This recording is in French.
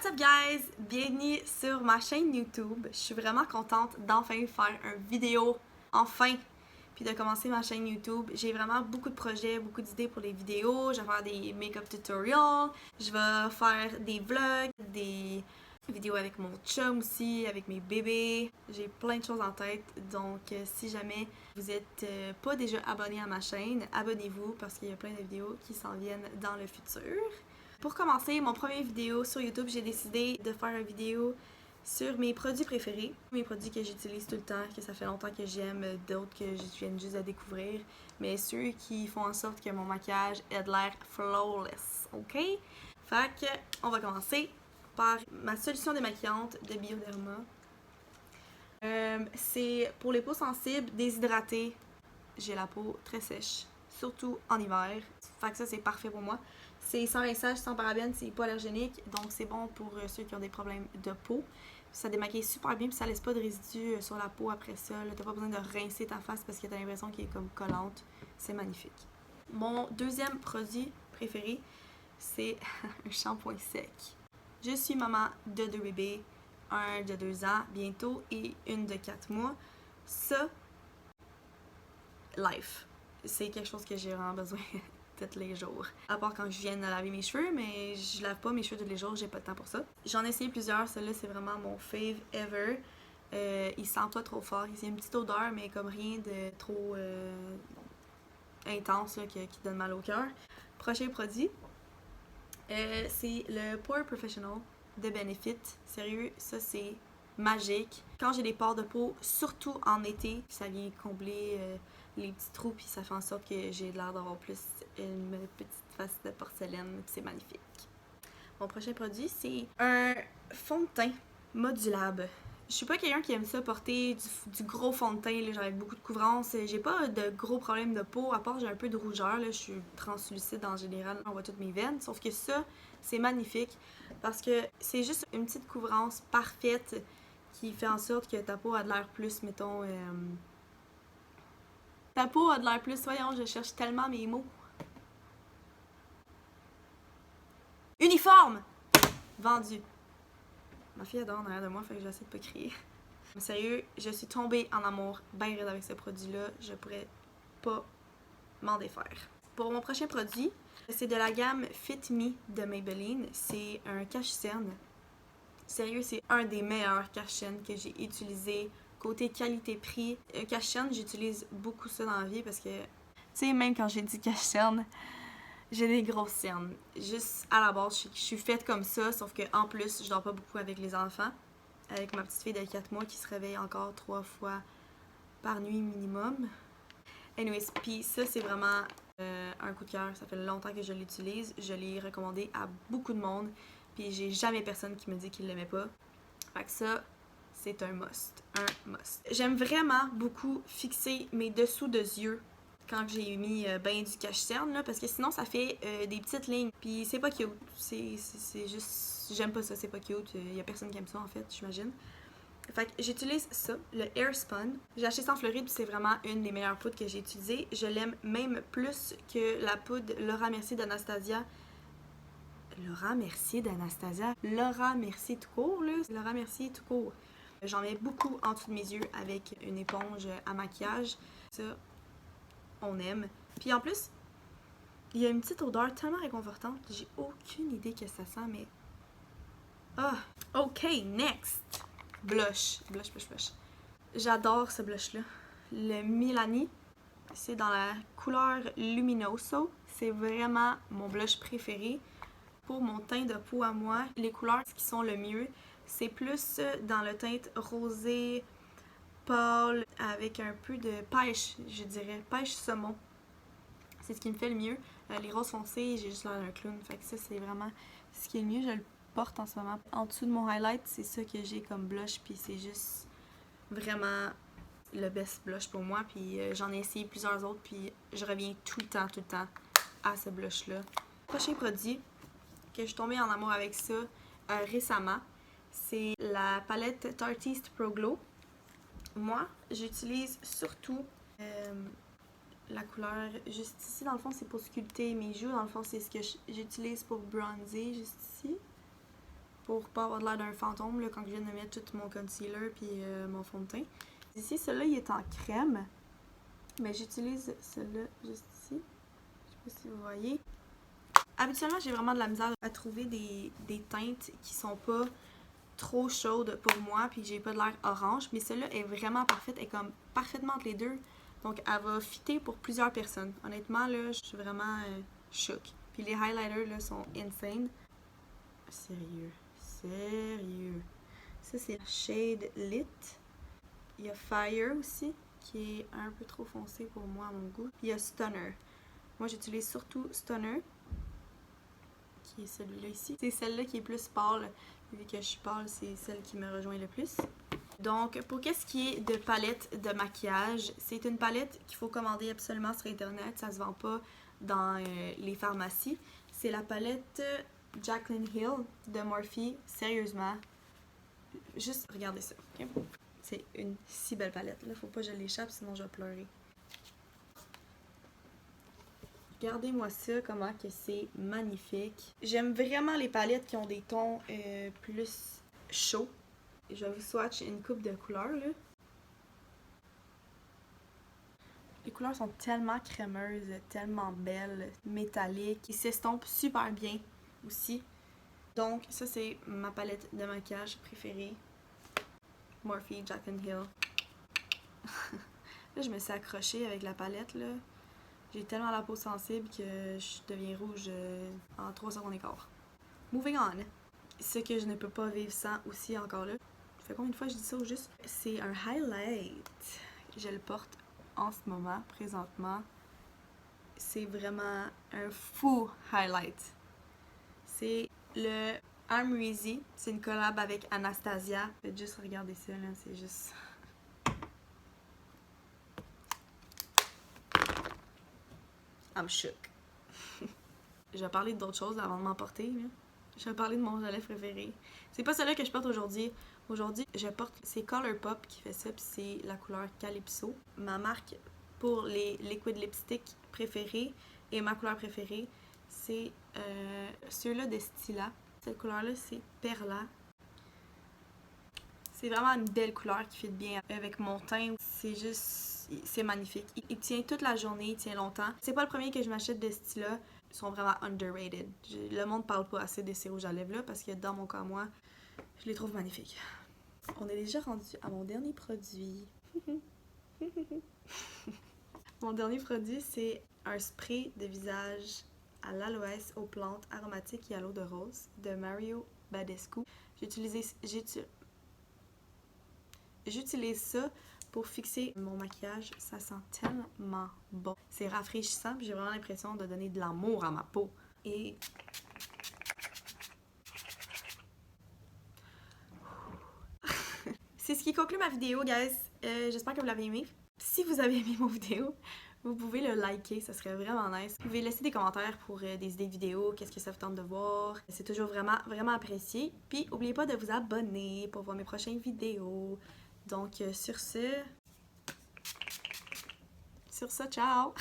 What's up guys? Bienvenue sur ma chaîne YouTube. Je suis vraiment contente d'enfin faire une vidéo, enfin, puis de commencer ma chaîne YouTube. J'ai vraiment beaucoup de projets, beaucoup d'idées pour les vidéos. Je vais faire des make-up tutorials, je vais faire des vlogs, des vidéos avec mon chum aussi, avec mes bébés. J'ai plein de choses en tête, donc si jamais vous êtes pas déjà abonné à ma chaîne, abonnez-vous parce qu'il y a plein de vidéos qui s'en viennent dans le futur. Pour commencer mon premier vidéo sur YouTube, j'ai décidé de faire une vidéo sur mes produits préférés. Mes produits que j'utilise tout le temps, que ça fait longtemps que j'aime, d'autres que je viens juste de découvrir, mais ceux qui font en sorte que mon maquillage ait de l'air flawless, ok? Fait que, on va commencer par ma solution démaquillante de Bioderma. C'est pour les peaux sensibles, déshydratées. J'ai la peau très sèche, surtout en hiver. Fait que ça, c'est parfait pour moi. C'est sans rinçage, sans parabènes, c'est pas allergénique, donc c'est bon pour ceux qui ont des problèmes de peau. Ça démaquille super bien, puis ça laisse pas de résidus sur la peau après ça. T'as pas besoin de rincer ta face parce que t'as l'impression qu'elle est comme collante. C'est magnifique. Mon deuxième produit préféré, c'est un shampoing sec. Je suis maman de 2 bébés, un de 2 ans bientôt et une de 4 mois. Ça, life. C'est quelque chose que j'ai vraiment besoin tous les jours. À part quand je viens de laver mes cheveux, mais je lave pas mes cheveux tous les jours, j'ai pas le temps pour ça. J'en ai essayé plusieurs, celui-là c'est vraiment mon fave ever. Il sent pas trop fort, il y a une petite odeur, mais comme rien de trop intense là, qui donne mal au cœur. Prochain produit, c'est le Pore Professional de Benefit. Sérieux, ça c'est magique. Quand j'ai des pores de peau, surtout en été, ça vient combler les petits trous, puis ça fait en sorte que j'ai l'air d'avoir plus une petite face de porcelaine, c'est magnifique. Mon prochain produit, c'est un fond de teint modulable. Je suis pas quelqu'un qui aime ça porter du gros fond de teint, là, avec beaucoup de couvrance. J'ai pas de gros problèmes de peau, à part j'ai un peu de rougeur, là, je suis translucide en général, on voit toutes mes veines. Sauf que ça, c'est magnifique parce que c'est juste une petite couvrance parfaite qui fait en sorte que ta peau a de l'air plus, mettons... Ta peau a de l'air plus... Voyons, je cherche tellement mes mots. Uniforme! Vendu. Ma fille adore en arrière de moi, fait que j'essaie de pas crier. Mais sérieux, je suis tombée en amour bien raide avec ce produit-là. Je pourrais pas m'en défaire. Pour mon prochain produit, c'est de la gamme Fit Me de Maybelline. C'est un cache-cerne. Sérieux, c'est un des meilleurs cache-cernes que j'ai utilisé. Côté qualité-prix, cache-cerne, j'utilise beaucoup ça dans la vie parce que, tu sais, même quand j'ai dit cache-cerne, j'ai des grosses cernes. Juste à la base, je suis faite comme ça, sauf que en plus, je dors pas beaucoup avec les enfants. Avec ma petite fille de 4 mois qui se réveille encore 3 fois par nuit minimum. Anyways, puis ça, c'est vraiment un coup de cœur. Ça fait longtemps que je l'utilise. Je l'ai recommandé à beaucoup de monde. Puis j'ai jamais personne qui me dit qu'il l'aimait pas. Fait que ça, c'est un must. Un must. J'aime vraiment beaucoup fixer mes dessous de yeux quand j'ai mis ben du cache-cerne, là, parce que sinon ça fait des petites lignes. Puis c'est pas cute. C'est juste... J'aime pas ça, c'est pas cute. Y a personne qui aime ça en fait, j'imagine. Fait que j'utilise ça, le Airspun. J'ai acheté ça en Floride, puis c'est vraiment une des meilleures poudres que j'ai utilisées. Je l'aime même plus que la poudre Laura Mercier d'Anastasia. Laura Mercier d'Anastasia? Laura Mercier tout court, là. Laura Mercier tout court. J'en mets beaucoup en dessous de mes yeux avec une éponge à maquillage. Ça, on aime. Puis en plus, il y a une petite odeur tellement réconfortante. J'ai aucune idée que ça sent, mais... Ah! Ok, next! Blush. Blush, blush, blush. J'adore ce blush-là. Le Milani. C'est dans la couleur Luminoso. C'est vraiment mon blush préféré. Pour mon teint de peau à moi, les couleurs qui sont le mieux, c'est plus dans le teint rosé, pâle, avec un peu de pêche, je dirais. Pêche saumon. C'est ce qui me fait le mieux. Les roses foncées, j'ai juste l'air d'un clown. Fait que ça, c'est vraiment ce qui est le mieux. Je le porte en ce moment. En dessous de mon highlight, c'est ça que j'ai comme blush. Puis c'est juste vraiment le best blush pour moi. Puis j'en ai essayé plusieurs autres. Puis je reviens tout le temps à ce blush-là. Prochain produit que je suis tombée en amour avec ça récemment, c'est la palette Tarteist Pro Glow. Moi, j'utilise surtout la couleur juste ici. Dans le fond, c'est pour sculpter mes joues. Dans le fond, c'est ce que j'utilise pour bronzer juste ici. pour pas avoir l'air d'un fantôme là, quand je viens de mettre tout mon concealer puis mon fond de teint. Ici, celui-là, il est en crème, mais j'utilise celui-là juste ici. Je sais pas si vous voyez. Habituellement, j'ai vraiment de la misère à trouver des teintes qui sont pas trop chaudes pour moi, puis j'ai pas de l'air orange, mais celle-là est vraiment parfaite, elle est comme parfaitement entre les deux, donc elle va fitter pour plusieurs personnes. Honnêtement, là, je suis vraiment choc. Puis les highlighters, là, sont insane. Sérieux, sérieux. Ça, c'est Shade Lit. Il y a Fire aussi, qui est un peu trop foncé pour moi à mon goût. Il y a Stunner. Moi, j'utilise surtout Stunner, qui est celui-là ici. C'est celle-là qui est plus pâle. Vu que je suis pâle, c'est celle qui me rejoint le plus. Donc, pour qu'est-ce qui est de palette de maquillage, c'est une palette qu'il faut commander absolument sur Internet. Ça se vend pas dans les pharmacies. C'est la palette Jaclyn Hill de Morphe. Sérieusement, juste regardez ça. Okay? C'est une si belle palette. Là, faut pas que je l'échappe, sinon je vais pleurer. Regardez-moi ça, comment que c'est magnifique. J'aime vraiment les palettes qui ont des tons plus chauds. Je vais vous swatch une coupe de couleurs, là. Les couleurs sont tellement crémeuses, tellement belles, métalliques. Ils s'estompent super bien aussi. Donc, ça, c'est ma palette de maquillage préférée. Morphe Jaclyn Hill. Là, je me suis accrochée avec la palette, là. J'ai tellement la peau sensible que je deviens rouge en 3 secondes et quart. Moving on. Ce que je ne peux pas vivre sans aussi encore là. Ça fait combien de fois je dis ça au juste? C'est un highlight. Je le porte en ce moment, présentement. C'est vraiment un fou highlight. C'est le I'm Reezy. C'est une collab avec Anastasia. Faites juste regarder ça, là. C'est juste... I'm shook. Je vais parler d'autres choses avant de m'emporter, là. Je vais parler de mon gelée préféré. C'est pas celui que je porte aujourd'hui. Aujourd'hui, je porte... C'est Colourpop qui fait ça, puis c'est la couleur Calypso. Ma marque pour les liquid lipstick préférés et ma couleur préférée, c'est ceux-là de Stila. Cette couleur-là, c'est Perla. C'est vraiment une belle couleur qui fit bien avec mon teint. C'est juste... C'est magnifique. Il tient toute la journée, il tient longtemps. C'est pas le premier que je m'achète de ce style-là. Ils sont vraiment underrated. Le monde parle pas assez de ces rouges à lèvres-là parce que dans mon cas, moi, je les trouve magnifiques. On est déjà rendu à mon dernier produit. Mon dernier produit, c'est un spray de visage à l'aloès aux plantes aromatiques et à l'eau de rose de Mario Badescu. J'utilise ça pour fixer mon maquillage. Ça sent tellement bon. C'est rafraîchissant, puis j'ai vraiment l'impression de donner de l'amour à ma peau. Et... c'est ce qui conclut ma vidéo, guys. J'espère que vous l'avez aimé. Si vous avez aimé mon vidéo, vous pouvez le liker, ça serait vraiment nice. Vous pouvez laisser des commentaires pour des idées de vidéos, qu'est-ce que ça vous tente de voir. C'est toujours vraiment, vraiment apprécié. Puis, n'oubliez pas de vous abonner pour voir mes prochaines vidéos. Donc, sur ce, ciao!